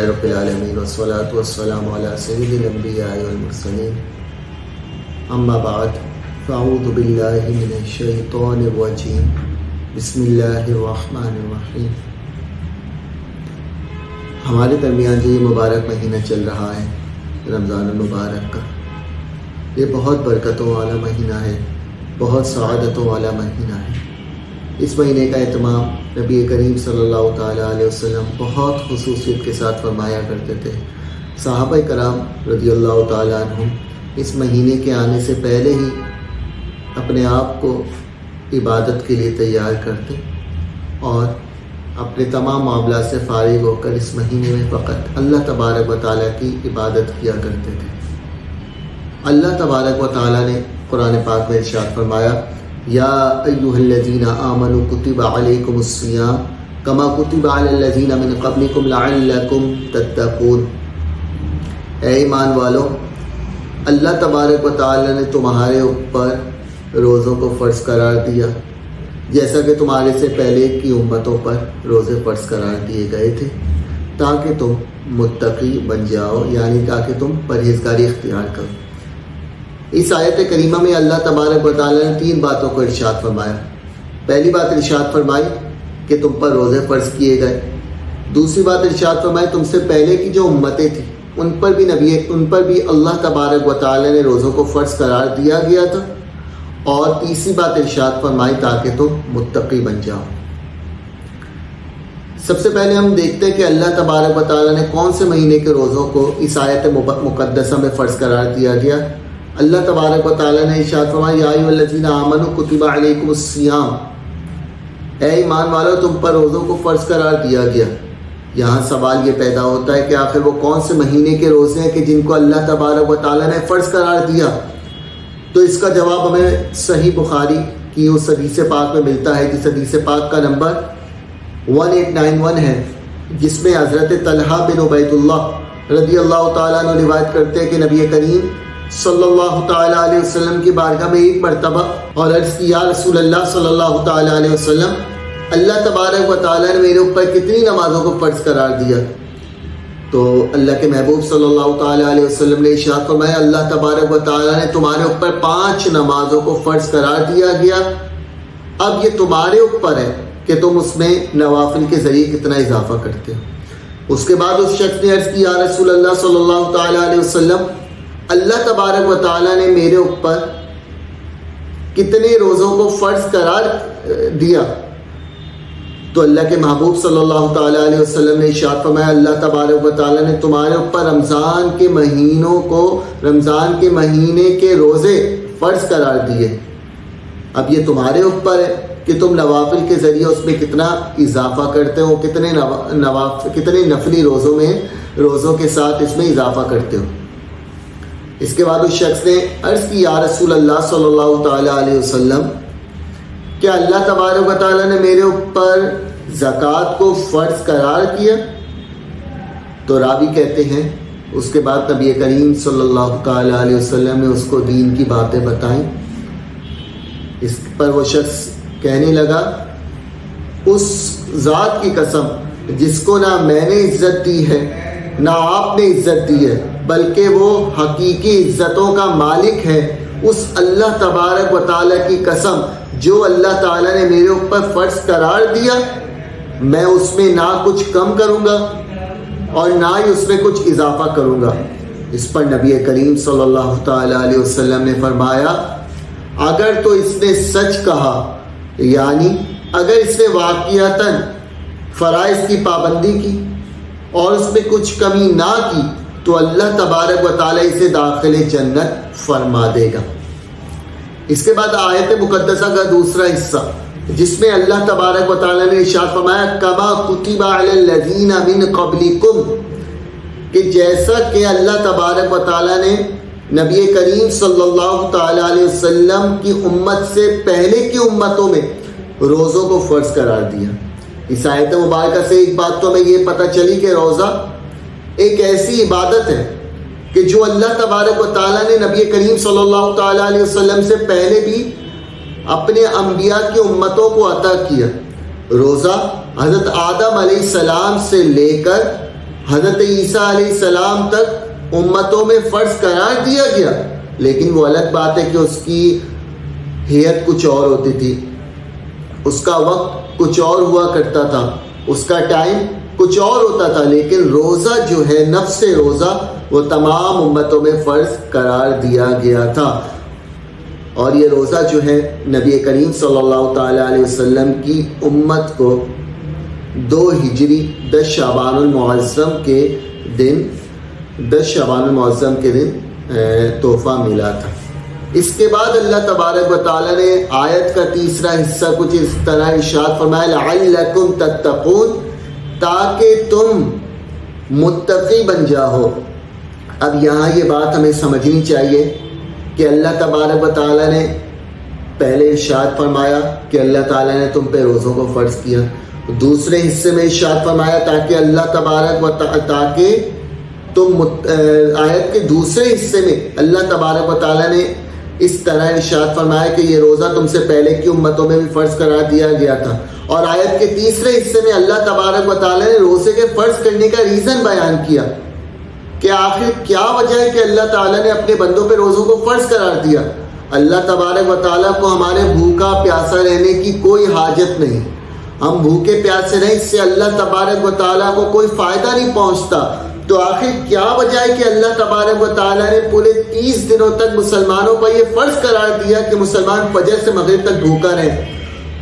للہ رب العالمین والصلاة والسلام علی سید الانبیاء والمرسلین اما بعد فاعوذ باللہ من الشیطان الرجیم بسم اللہ الرحمن الرحیم۔ ہمارے درمیان جو یہ مبارک مہینہ چل رہا ہے رمضان المبارک کا، یہ بہت برکتوں والا مہینہ ہے، بہت سعادتوں والا مہینہ ہے۔ اس مہینے کا اہتمام نبی کریم صلی اللہ تعالیٰ علیہ وسلم بہت خصوصیت کے ساتھ فرمایا کرتے تھے۔ صحابہ کرام رضی اللہ تعالیٰ عنہم اس مہینے کے آنے سے پہلے ہی اپنے آپ کو عبادت کے لیے تیار کرتے اور اپنے تمام معاملات سے فارغ ہو کر اس مہینے میں فقط اللہ تبارک و تعالیٰ کی عبادت کیا کرتے تھے۔ اللہ تبارک و تعالیٰ نے قرآن پاک میں ارشاد فرمایا، یا ایھا الذین آمنوا کتب علیکم الصیام کما کتب علی الذین من قبلکم لعلکم تتقون۔ اے ایمان والو، اللہ تبارک و تعالیٰ نے تمہارے اوپر روزوں کو فرض قرار دیا جیسا کہ تمہارے سے پہلے کی امتوں پر روزے فرض قرار دیے گئے تھے، تاکہ تم متقی بن جاؤ، یعنی تاکہ تم پرہیزگاری اختیار کرو۔ اس آیت کریمہ میں اللہ تبارک و تعالیٰ نے 3 باتوں کو ارشاد فرمایا۔ پہلی بات ارشاد فرمائی کہ تم پر روزے فرض کیے گئے۔ دوسری بات ارشاد فرمائی تم سے پہلے کی جو امتیں تھیں ان پر بھی اللہ تبارک و تعالیٰ نے روزوں کو فرض قرار دیا گیا تھا۔ اور تیسری بات ارشاد فرمائی تاکہ تم متقی بن جاؤ۔ سب سے پہلے ہم دیکھتے ہیں کہ اللہ تبارک و تعالیٰ نے کون سے مہینے کے روزوں کو اس آیت مقدسہ میں فرض قرار دیا گیا۔ اللہ تبارک و تعالیٰ نے ارشاد فرمایا، یا ایھا الذین آمنوا کتب علیکم الصیام، اے ایمان والو تم پر روزوں کو فرض قرار دیا گیا۔ یہاں سوال یہ پیدا ہوتا ہے کہ آخر وہ کون سے مہینے کے روزے ہیں کہ جن کو اللہ تبارک و تعالیٰ نے فرض قرار دیا؟ تو اس کا جواب ہمیں صحیح بخاری کی اس حدیث پاک میں ملتا ہے، جس حدیث پاک کا نمبر 1891 ہے، جس میں حضرت طلحہ بن عبید اللہ رضی اللہ تعالیٰ عنہ روایت کرتے ہیں کہ نبی کریم صلی اللہ تعالیٰ علیہ وسلم کی بارگاہ میں ایک مرتبہ اور عرض کی، یا رسول اللہ صلی اللہ تعالیٰ علیہ وسلم، اللہ تبارک و تعالیٰ نے میرے اوپر کتنی نمازوں کو فرض قرار دیا؟ تو اللہ کے محبوب صلی اللہ تعالیٰ علیہ وسلم نے ارشاد فرمایا، اللہ تبارک و تعالیٰ نے تمہارے اوپر 5 نمازوں کو فرض قرار دیا گیا، اب یہ تمہارے اوپر ہے کہ تم اس میں نوافل کے ذریعے کتنا اضافہ کرتے ہو۔ اس کے بعد اس شخص نے عرض کی، یا رسول اللہ صلی اللہ تعالیٰ علیہ وسلم، اللہ تبارک و تعالیٰ نے میرے اوپر کتنے روزوں کو فرض قرار دیا؟ تو اللہ کے محبوب صلی اللہ تعالیٰ علیہ وسلم نے ارشاد فرمایا، اللہ تبارک و تعالیٰ نے تمہارے اوپر رمضان کے مہینے کے روزے فرض قرار دیے، اب یہ تمہارے اوپر ہے کہ تم نوافل کے ذریعے اس میں کتنا اضافہ کرتے ہو، کتنے نفلی روزوں کے ساتھ اس میں اضافہ کرتے ہو۔ اس کے بعد اس شخص نے عرض کی، یا رسول اللہ صلی اللہ تعالیٰ علیہ وسلم، کیا اللہ تبارک و تعالیٰ نے میرے اوپر زکوٰۃ کو فرض قرار کیا؟ تو راوی کہتے ہیں اس کے بعد نبی کریم صلی اللہ تعالیٰ علیہ وسلم نے اس کو دین کی باتیں بتائیں۔ اس پر وہ شخص کہنے لگا، اس ذات کی قسم جس کو نہ میں نے عزت دی ہے نہ آپ نے عزت دی ہے، بلکہ وہ حقیقی عزتوں کا مالک ہے، اس اللہ تبارک و تعالیٰ کی قسم جو اللہ تعالیٰ نے میرے اوپر فرض قرار دیا، میں اس میں نہ کچھ کم کروں گا اور نہ ہی اس میں کچھ اضافہ کروں گا۔ اس پر نبی کریم صلی اللہ تعالیٰ علیہ وسلم نے فرمایا، اگر تو اس نے سچ کہا، یعنی اگر اس نے واقعتاً فرائض کی پابندی کی اور اس میں کچھ کمی نہ کی تو اللہ تبارک و تعالیٰ اسے داخل جنت فرما دے گا۔ اس کے بعد آیت مقدسہ کا دوسرا حصہ، جس میں اللہ تبارک و تعالیٰ نے ارشاد فرمایا، کما کتب علی الذین من قبلکم، کہ جیسا کہ اللہ تبارک و تعالیٰ نے نبی کریم صلی اللہ تعالیٰ علیہ وسلم کی امت سے پہلے کی امتوں میں روزوں کو فرض قرار دیا۔ اس آیت مبارکہ سے ایک بات تو ہمیں یہ پتہ چلی کہ روزہ ایک ایسی عبادت ہے کہ جو اللہ تبارک و تعالیٰ نے نبی کریم صلی اللہ تعالیٰ علیہ وسلم سے پہلے بھی اپنے انبیاء کی امتوں کو عطا کیا۔ روزہ حضرت آدم علیہ السلام سے لے کر حضرت عیسیٰ علیہ السلام تک امتوں میں فرض قرار دیا گیا، لیکن وہ الگ بات ہے کہ اس کی ہیئت کچھ اور ہوتی تھی، اس کا وقت کچھ اور ہوا کرتا تھا، اس کا ٹائم کچھ اور ہوتا تھا، لیکن روزہ جو ہے، نفس روزہ، وہ تمام امتوں میں فرض قرار دیا گیا تھا۔ اور یہ روزہ جو ہے نبی کریم صلی اللہ تعالیٰ علیہ وسلم کی امت کو 2 ہجری 10 شعبان المعظم کے دن تحفہ ملا تھا۔ اس کے بعد اللہ تبارک و تعالیٰ نے آیت کا تیسرا حصہ کچھ اس طرح ارشاد فرمایا، لعلکم تتقون، تاکہ تم متقی بن جاؤ۔ اب یہاں یہ بات ہمیں سمجھنی چاہیے کہ اللہ تبارک و تعالیٰ نے پہلے ارشاد فرمایا کہ اللہ تعالیٰ نے تم پہ روزوں کو فرض کیا، دوسرے حصے میں ارشاد فرمایا تاکہ اللہ تبارک و تاکہ تم آیت کے دوسرے حصے میں اللہ تبارک و تعالیٰ نے اس طرح ارشاد فرمایا کہ یہ روزہ تم سے پہلے کی امتوں میں بھی فرض قرار دیا گیا تھا، اور آیت کے تیسرے حصے میں اللہ تبارک و تعالیٰ نے روزے کے فرض کرنے کا ریزن بیان کیا کہ آخر کیا وجہ ہے کہ اللہ تعالیٰ نے اپنے بندوں پہ روزوں کو فرض قرار دیا۔ اللہ تبارک و تعالیٰ کو ہمارے بھوکا پیاسا رہنے کی کوئی حاجت نہیں، ہم بھوکے پیاسے رہیں، اس سے اللہ تبارک و تعالیٰ کو کوئی فائدہ نہیں پہنچتا۔ تو آخر کیا وجہ ہے کہ اللہ تبارک و تعالیٰ نے پورے 30 دنوں تک مسلمانوں پر یہ فرض قرار دیا کہ مسلمان فجر سے مغرب تک بھوکا رہے؟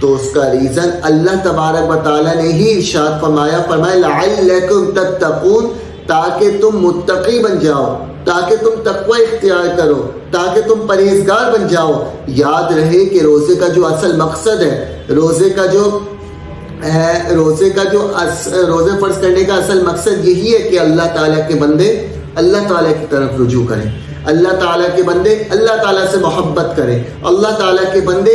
تو اس کا ریزن اللہ تبارک و تعالیٰ نے ہی ارشاد فرمایا لعلکم تتقون، تاکہ تم متقی بن جاؤ، تاکہ تم تقوی اختیار کرو، تاکہ تم پرہیزگار بن جاؤ۔ یاد رہے کہ روزے کا جو اصل مقصد ہے، روزے فرض کرنے کا اصل مقصد یہی ہے کہ اللہ تعالیٰ کے بندے اللہ تعالیٰ کی طرف رجوع کریں، اللہ تعالیٰ کے بندے اللہ تعالیٰ سے محبت کریں، اللہ تعالیٰ کے بندے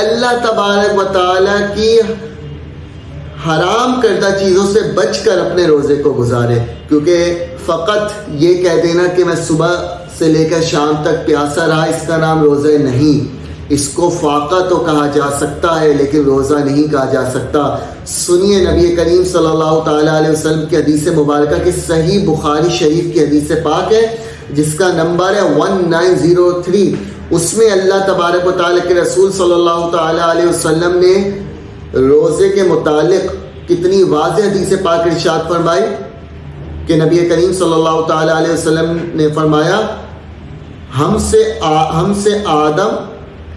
اللہ تبارک و تعالیٰ کی حرام کردہ چیزوں سے بچ کر اپنے روزے کو گزارے۔ کیونکہ فقط یہ کہہ دینا کہ میں صبح سے لے کر شام تک پیاسا رہا، اس کا نام روزہ نہیں۔ اس کو فاقہ تو کہا جا سکتا ہے لیکن روزہ نہیں کہا جا سکتا۔ سنیے نبی کریم صلی اللہ تعالیٰ علیہ وسلم کی حدیث مبارکہ کی صحیح بخاری شریف کی حدیث پاک ہے جس کا نمبر ہے 1903۔ اس میں اللہ تبارک و تعالیٰ کے رسول صلی اللہ تعالیٰ علیہ وسلم نے روزے کے متعلق کتنی واضح حدیث پاک ارشاد فرمائی کہ نبی کریم صلی اللہ تعالیٰ علیہ وسلم نے فرمایا، ہم سے آدم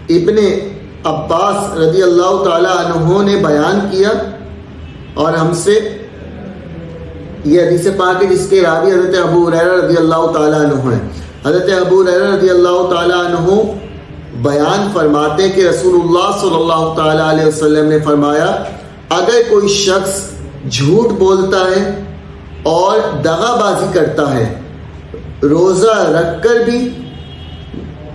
ابن عباس رضی اللہ تعالیٰ عنہ نے بیان کیا، اور ہم سے یہ حدیث پاک ہے جس کے راوی حضرت ابو ہریرہ رضی اللہ تعالیٰ عنہ ہیں۔ حضرت ابو ہریرہ رضی اللہ تعالیٰ عنہ بیان فرماتے ہیں کہ رسول اللہ صلی اللہ تعالیٰ علیہ وسلم نے فرمایا، اگر کوئی شخص جھوٹ بولتا ہے اور دغا بازی کرتا ہے، روزہ رکھ کر بھی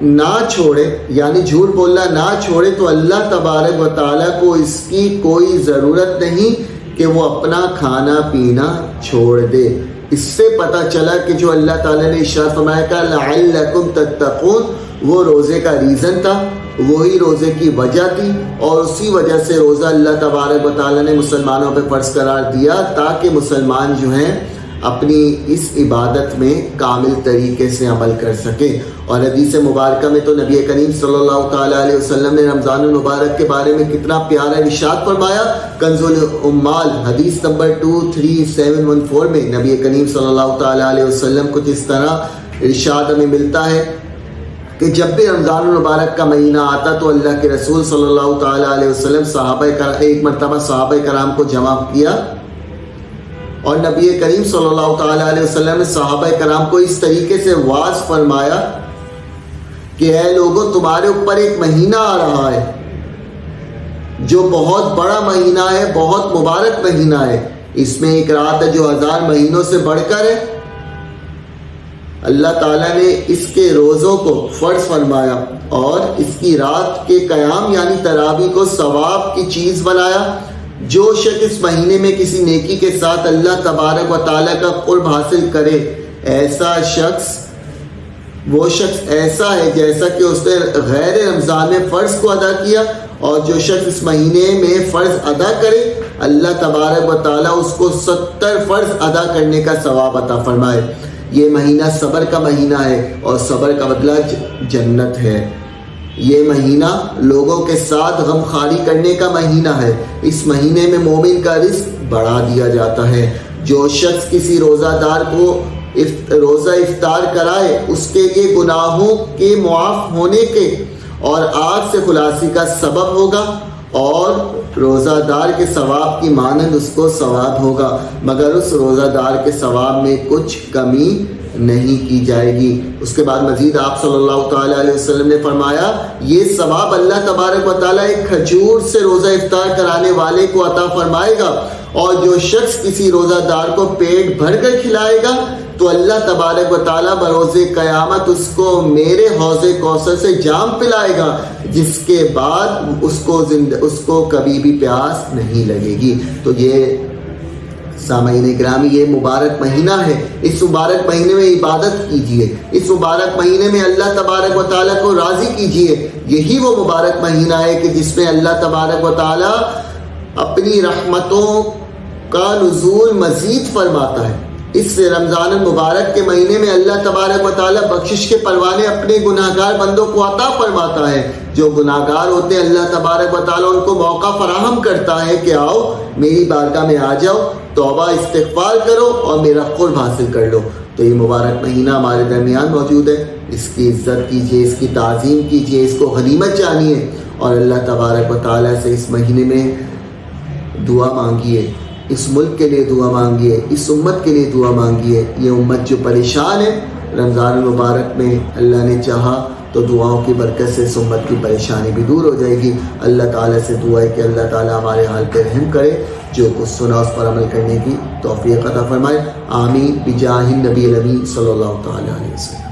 نہ چھوڑے، یعنی جھوٹ بولنا نہ چھوڑے، تو اللہ تبارک و تعالیٰ کو اس کی کوئی ضرورت نہیں کہ وہ اپنا کھانا پینا چھوڑ دے۔ اس سے پتہ چلا کہ جو اللہ تعالیٰ نے ارشاد فرمایا کہ لعلکم تتقون، وہ روزے کا ریزن تھا، وہی روزے کی وجہ تھی، اور اسی وجہ سے روزہ اللہ تبارک و تعالیٰ نے مسلمانوں پہ فرض قرار دیا تاکہ مسلمان جو ہیں اپنی اس عبادت میں کامل طریقے سے عمل کر سکیں۔ اور حدیث مبارکہ میں تو نبی کریم صلی اللہ تعالیٰ علیہ وسلم نے رمضان المبارک کے بارے میں کتنا پیارا ارشاد فرمایا۔ کنز العمال حدیث نمبر 23714 میں نبی کریم صلی اللہ تعالیٰ علیہ وسلم کچھ اس طرح ارشاد ہمیں ملتا ہے کہ جب بھی رمضان المبارک کا مہینہ آتا تو اللہ کے رسول صلی اللہ تعالیٰ علیہ وسلم ایک مرتبہ صحابہ کرام کو جمع کیا، اور نبی کریم صلی اللہ تعالیٰ علیہ وسلم نے صحابہ کرام کو اس طریقے سے واعظ فرمایا کہ اے لوگوں، تمہارے اوپر ایک مہینہ آ رہا ہے جو بہت بڑا مہینہ ہے، بہت مبارک مہینہ ہے، اس میں ایک رات ہے جو 1000 مہینوں سے بڑھ کر ہے۔ اللہ تعالیٰ نے اس کے روزوں کو فرض فرمایا اور اس کی رات کے قیام یعنی تراویح کو ثواب کی چیز بنایا۔ جو شخص اس مہینے میں کسی نیکی کے ساتھ اللہ تبارک و تعالیٰ کا قرب حاصل کرے، وہ شخص ایسا ہے جیسا کہ اس نے غیر رمضان میں فرض کو ادا کیا، اور جو شخص اس مہینے میں فرض ادا کرے اللہ تبارک و تعالیٰ اس کو 70 فرض ادا کرنے کا ثواب عطا فرمائے۔ یہ مہینہ صبر کا مہینہ ہے اور صبر کا بدلہ جنت ہے۔ یہ مہینہ لوگوں کے ساتھ غم خواری کرنے کا مہینہ ہے۔ اس مہینے میں مومن کا رزق بڑھا دیا جاتا ہے۔ جو شخص کسی روزہ دار کو روزہ افطار کرائے اس کے لیے گناہوں کے معاف ہونے کے اور آگ سے خلاصی کا سبب ہوگا، اور روزہ دار کے ثواب کی مانند اس کو ثواب ہوگا، مگر اس روزہ دار کے ثواب میں کچھ کمی نہیں کی جائے گی۔ اس کے بعد مزید آپ صلی اللہ تعالیٰ علیہ وسلم نے فرمایا یہ ثواب اللہ تبارک و تعالیٰ ایک کھجور سے روزہ افطار کرانے والے کو عطا فرمائے گا، اور جو شخص کسی روزہ دار کو پیٹ بھر کر کھلائے گا تو اللہ تبارک و تعالیٰ بروز قیامت اس کو میرے حوض کوثر سے جام پلائے گا، جس کے بعد اس کو کبھی بھی پیاس نہیں لگے گی۔ تو یہ سامعین گرامی یہ مبارک مہینہ ہے، اس مبارک مہینے میں عبادت کیجئے، اس مبارک مہینے میں اللہ تبارک و تعالیٰ کو راضی کیجئے۔ یہی وہ مبارک مہینہ ہے کہ جس میں اللہ تبارک و تعالیٰ اپنی رحمتوں کا نزول مزید فرماتا ہے۔ اس رمضان المبارک کے مہینے میں اللہ تبارک و تعالیٰ بخشش کے پروانے اپنے گناہگار بندوں کو عطا فرماتا ہے۔ جو گناہگار ہوتے ہیں اللہ تبارک و تعالیٰ ان کو موقع فراہم کرتا ہے کہ آؤ میری بارگاہ میں آ جاؤ، توبہ استغفار کرو اور میرا قرب حاصل کر لو۔ تو یہ مبارک مہینہ ہمارے درمیان موجود ہے، اس کی عزت کیجیے، اس کی تعظیم کیجیے، اس کو غنیمت جانیے، اور اللہ تبارک و تعالیٰ سے اس مہینے میں دعا مانگیے، اس ملک کے لیے دعا مانگیے، اس امت کے لیے دعا مانگیے۔ یہ امت جو پریشان ہے رمضان المبارک میں اللہ نے چاہا تو دعاؤں کی برکت سے اس امت کی پریشانی بھی دور ہو جائے گی۔ اللہ تعالیٰ سے دعا ہے کہ اللہ تعالیٰ ہمارے حال پہ رحم کرے، جو کچھ سنا اس پر عمل کرنے کی توفیق عطا فرمائے۔ آمین بجاہ النبی الامین صلی اللہ تعالیٰ علیہ وسلم۔